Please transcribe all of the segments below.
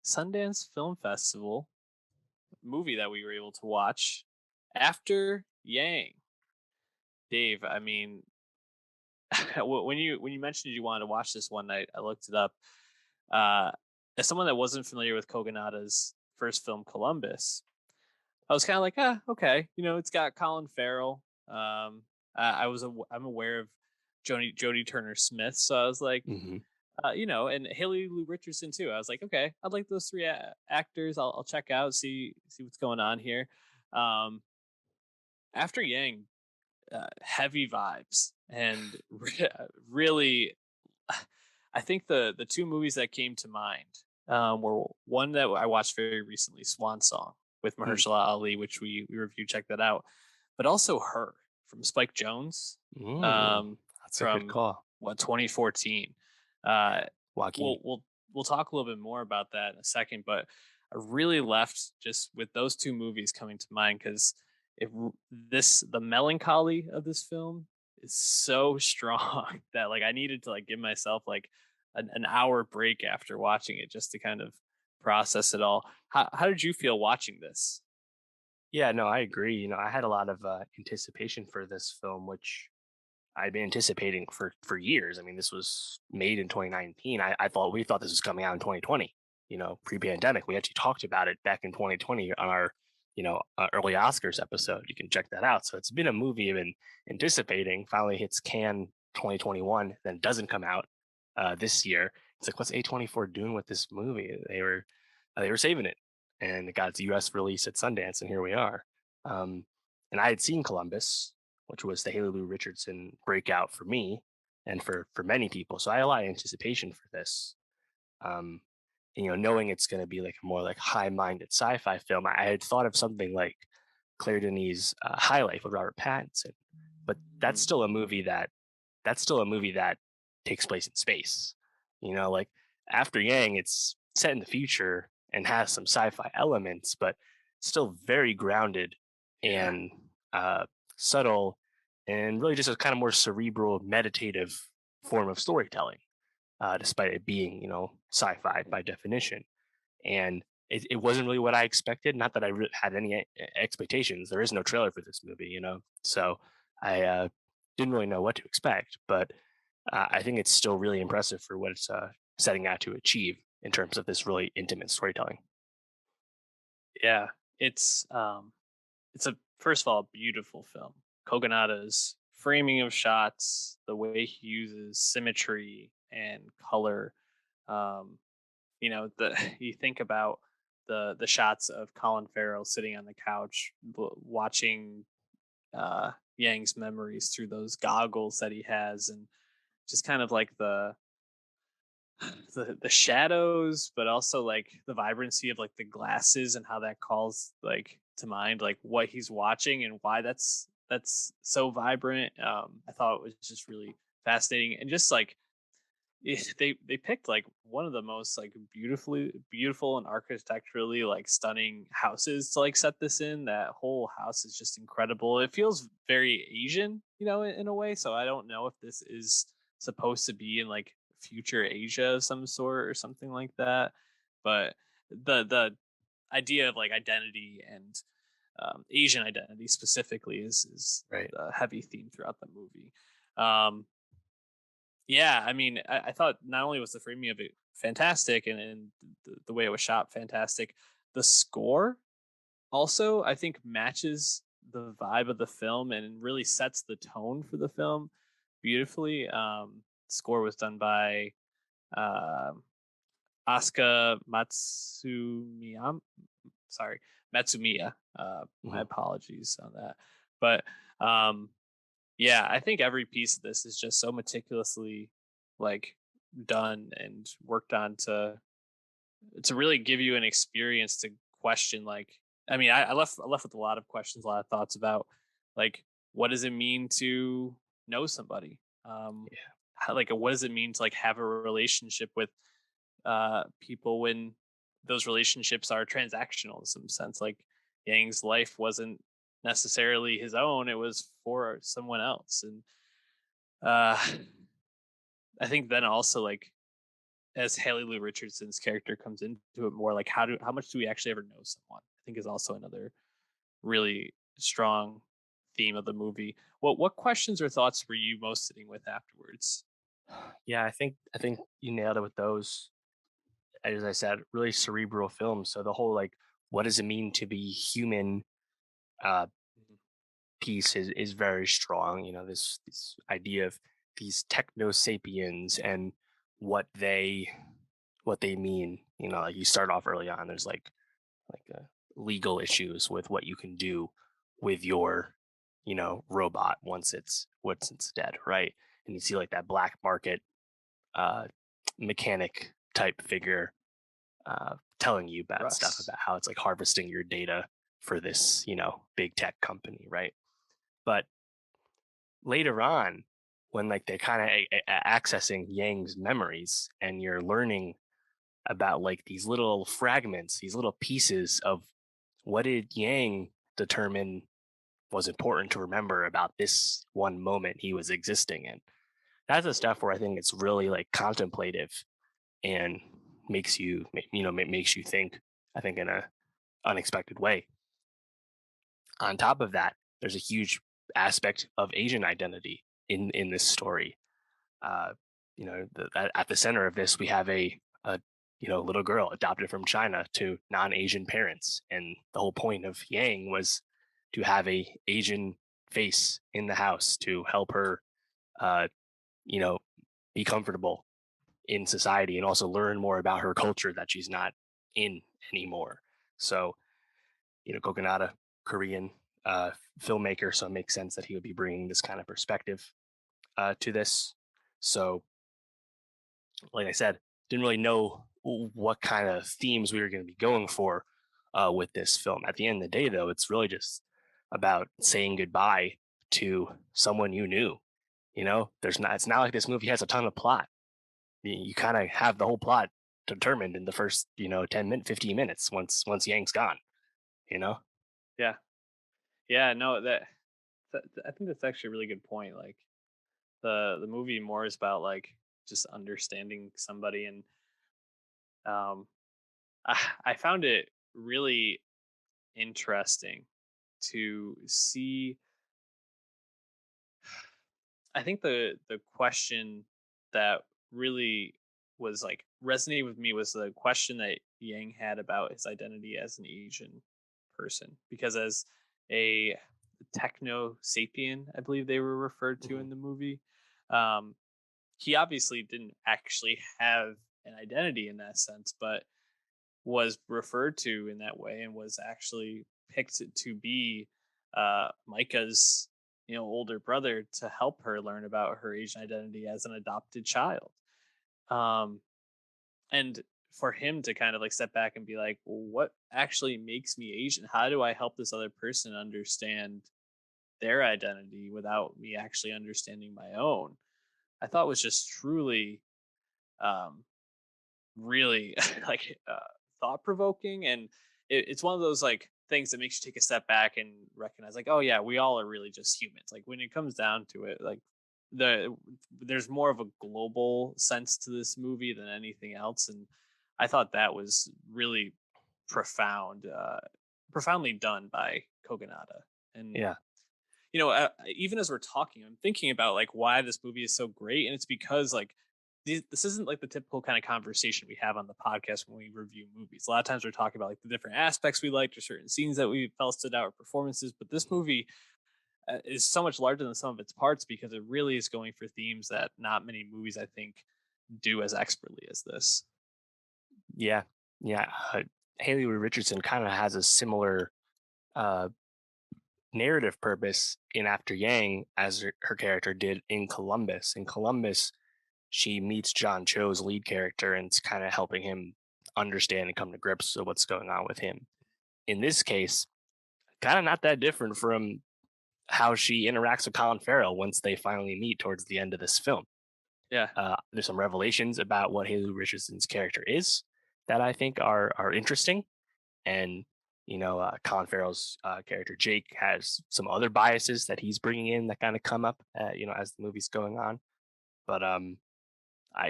Sundance Film Festival movie that we were able to watch after Yang. Dave, I mean, when you mentioned you wanted to watch this one night, I looked it up. Uh, as someone that wasn't familiar with Kogonada's first film, Columbus, I was kind of like, okay, it's got Colin Farrell. I'm aware of Jodie Turner Smith, so I was like, Hmm. and Haley Lou Richardson too. I was like, okay, I'd like those three actors. I'll check out, see what's going on here. Um, after Yang, heavy vibes and really, I think the two movies that came to mind were one that I watched very recently, Swan Song with Mahershala Ali, which we reviewed. Check that out, but also Her from Spike Jonze, Mm, um, that's a good from call. 2014. Uh, Joaquin. we'll talk a little bit more about that in a second, but I really left just with those two movies coming to mind because it the melancholy of this film is so strong that like I needed to like give myself like an hour break after watching it just to kind of process it all. How did you feel watching this? Yeah, no, I agree. I had a lot of anticipation for this film, which I'd been anticipating for years. I mean, this was made in 2019. I thought we thought this was coming out in 2020. Pre-pandemic. We actually talked about it back in 2020 on our early Oscars episode. You can check that out. So it's been a movie I've been anticipating. Finally hits Cannes 2021, then doesn't come out this year. It's like, what's A24 doing with this movie? They were saving it, and it got its U.S. release at Sundance, and here we are. Um, and I had seen Columbus, which was the Haley Lou Richardson breakout for me and for many people. So I had a lot of anticipation for this. Um, knowing it's going to be like a more like high-minded sci-fi film, I had thought of something like Claire Denis' High Life with Robert Pattinson, but Mm, that's still a movie that takes place in space. Like after Yang, it's set in the future and has some sci-fi elements, but still very grounded yeah, and subtle, and really just a kind of more cerebral, meditative form of storytelling, despite it being sci-fi by definition. And it wasn't really what I expected. Not that I had any expectations. There is no trailer for this movie, so I didn't really know what to expect. But I think it's still really impressive for what it's setting out to achieve in terms of this really intimate storytelling. yeah. It's a first of all a beautiful film. Kogonada's framing of shots, the way he uses symmetry and color. Um, the you think about the shots of Colin Farrell sitting on the couch watching Yang's memories through those goggles that he has, and just kind of like the shadows, but also like the vibrancy of like the glasses and how that calls like to mind like what he's watching and why that's so vibrant. I thought it was just really fascinating and just like they picked like one of the most like beautiful and architecturally like stunning houses to like set this in. That whole house is just incredible. It feels very Asian, in a way. So I don't know if this is supposed to be in like future Asia of some sort or something like that. But the idea of like identity and Asian identity specifically is Right. a heavy theme throughout the movie. Um, yeah, I mean, I thought not only was the framing of it fantastic and the way it was shot fantastic, the score also I think matches the vibe of the film and really sets the tone for the film beautifully. Score was done by um Asuka Matsumiya. Sorry, Matsumiya. My Hmm. apologies on that, but um, yeah, I think every piece of this is just so meticulously like done and worked on to really give you an experience to question like I left with a lot of questions, a lot of thoughts about like what does it mean to know somebody? Yeah. Like what does it mean to like have a relationship with people when those relationships are transactional in some sense? Like Yang's life wasn't necessarily his own, it was for someone else. And uh I think then also like as Haley Lou Richardson's character comes into it more, like how much do we actually ever know someone? I think is also another really strong theme of the movie. What questions or thoughts were you most sitting with afterwards? Yeah, I think you nailed it with those. As I said, really cerebral films. So the whole like, what does it mean to be human? Uh, Mhm. Piece is very strong. You know, this idea of these techno sapiens and what they what they mean. You know, like you start off early on. There's like legal issues with what you can do with your robot once it's dead, right? And you see like that black market uh, mechanic type figure telling you bad stuff Russ. about how it's like harvesting your data for this big tech company, right? But later on, when like they're kind of accessing Yang's memories, and you're learning about like these little fragments, these little pieces of what did Yang determine was important to remember about this one moment he was existing in. That's the stuff where I think it's really like contemplative and makes you think. I think in a unexpected way. On top of that, there's a huge aspect of Asian identity in this story. Uh, at the center of this, we have a little girl adopted from China to non-Asian parents, and the whole point of Yang was to have a Asian face in the house to help her, uh, you know, be comfortable in society and also learn more about her culture that she's not in anymore. So, Kokonada, Korean uh, filmmaker, so it makes sense that he would be bringing this kind of perspective to this. So, like I said, didn't really know what kind of themes we were going to be going for with this film. At the end of the day, though, it's really just about saying goodbye to someone you knew. There's not. It's not like this movie has a ton of plot. You kind of have the whole plot determined in the first 15 minutes once Yang's gone. You know. Yeah. Yeah, no, I think that's actually a really good point. Like the movie more is about like just understanding somebody, and um I found it really interesting to see. I think the question that really was like resonated with me was the question that Yang had about his identity as an Asian person, because as a techno sapien, I believe they were referred to Mhm. in the movie, um, he obviously didn't actually have an identity in that sense, but was referred to in that way and was actually picked to be Micah's older brother to help her learn about her Asian identity as an adopted child. Um, and for him to kind of like step back and be like, well, what actually makes me Asian? How do I help this other person understand their identity without me actually understanding my own? I thought was just truly um, really like thought provoking, and it's one of those like things that makes you take a step back and recognize like, oh yeah, we all are really just humans. Like when it comes down to it, like there's more of a global sense to this movie than anything else, and I thought that was really profound, profoundly done by Kogonada. And Yeah. even as we're talking, I'm thinking about like why this movie is so great, and it's because like this isn't like the typical kind of conversation we have on the podcast when we review movies. A lot of times we're talking about like the different aspects we liked or certain scenes that we felt stood out or performances, but this Mhm. movie is so much larger than some of its parts because it really is going for themes that not many movies I think do as expertly as this. Yeah. Yeah. Haley Richardson kind of has a similar uh, narrative purpose in After Yang as her character did in Columbus. In Columbus, she meets John Cho's lead character and it's kind of helping him understand and come to grips with what's going on with him. In this case, kind of not that different from how she interacts with Colin Farrell once they finally meet towards the end of this film. Yeah. There's some revelations about what Haley Richardson's character is that I think are interesting, and Colin Farrell's character Jake has some other biases that he's bringing in that kind of come up, as the movie's going on. But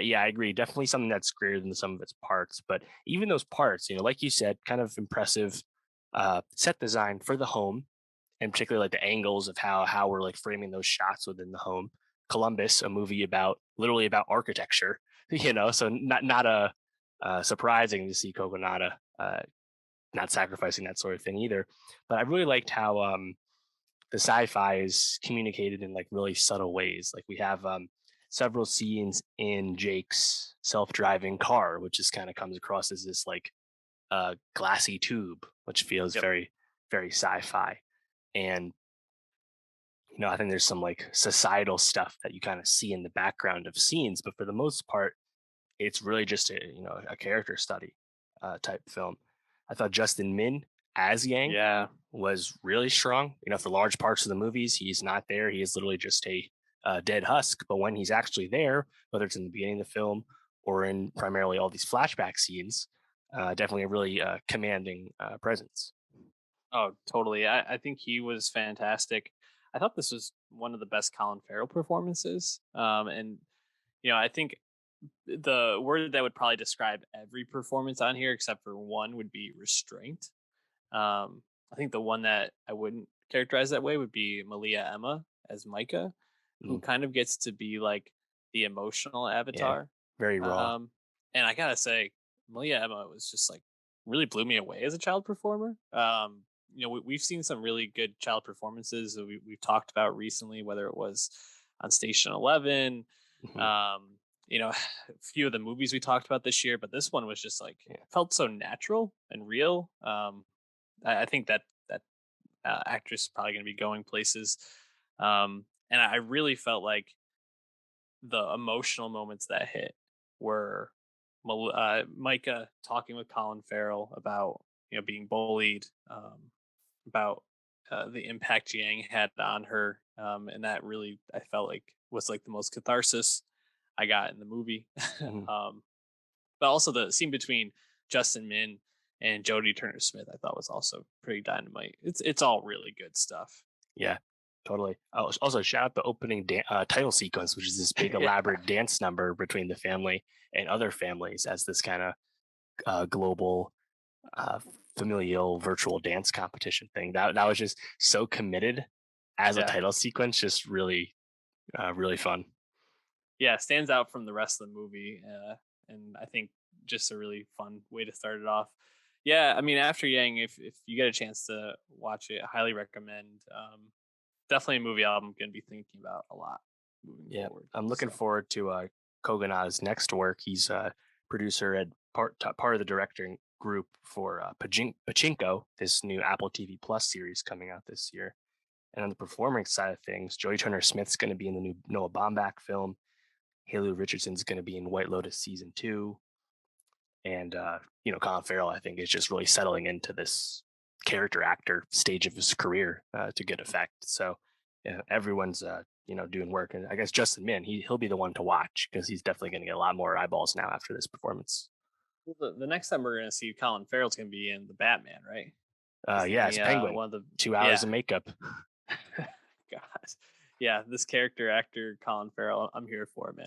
Yeah, I agree. Definitely something that's greater than the sum of its parts. But even those parts, like you said, kind of impressive set design for the home, and particularly like the angles of how we're like framing those shots within the home. Columbus, a movie about literally about architecture, so not a surprising to see Coconata not sacrificing that sort of thing either. But I really liked how the sci-fi is communicated in like really subtle ways. Like we have several scenes in Jake's self-driving car, which just kind of comes across as this like glassy tube, which feels Yep. very, very sci-fi. And I think there's some like societal stuff that you kind of see in the background of scenes, but for the most part, it's really just a character study type film. I thought Justin Min as Yang Yeah. was really strong. For large parts of the movies, he's not there. He is literally just a dead husk. But when he's actually there, whether it's in the beginning of the film or in primarily all these flashback scenes, definitely a really commanding presence. Oh, totally. I think he was fantastic. I thought this was one of the best Colin Farrell performances. And I think the word that would probably describe every performance on here, except for one, would be restraint. I think the one that I wouldn't characterize that way would be Malia Emma as Micah, who Mm, kind of gets to be like the emotional yeah, avatar. very raw. Um, and I gotta say, Malia Emma was just like really blew me away as a child performer. We've seen some really good child performances that we've talked about recently, whether it was on Station 11, Mhm, um, a few of the movies we talked about this year, but this one was just like yeah. felt so natural and real. I think that actress is probably going to be going places. And I really felt like the emotional moments that hit were Micah talking with Colin Farrell about being bullied, about the impact Yang had on her, and that really I felt like was like the most catharsis I got in the movie. Mhm. um, but also the scene between Justin Min and Jodie Turner Smith, I thought was also pretty dynamite. It's all really good stuff. Yeah, totally. Oh, also, shout out the opening title sequence, which is this big Yeah, elaborate dance number between the family and other families as this kind of global uh, familial virtual dance competition thing. That was just so committed as a yeah, title sequence, just really really fun. yeah. Stands out from the rest of the movie, and I think just a really fun way to start it off. Yeah, I mean, after Yang, if you get a chance to watch it, I highly recommend. Definitely a movie I'm going to be thinking about a lot moving Yeah, forward. I'm looking So forward to Koganada's next work. He's a producer and part of the directing group for Pachinko, this new Apple TV Plus series coming out this year. And on the performing side of things, Joey Turner Smith's going to be in the new Noah Baumbach film. Haley Richardson's going to be in White Lotus season 2, and Colin Farrell, I think, is just really settling into this character actor stage of his career to good effect. So yeah, everyone's doing work, and I guess Justin Min, he'll be the one to watch because he's definitely going to get a lot more eyeballs now after this performance. well, the next time we're going to see Colin Farrell's going to be in the Batman, right? Isn't Yeah, he as Penguin, one of the 2 hours of yeah? makeup. God, yeah, this character actor Colin Farrell, I'm here for, man.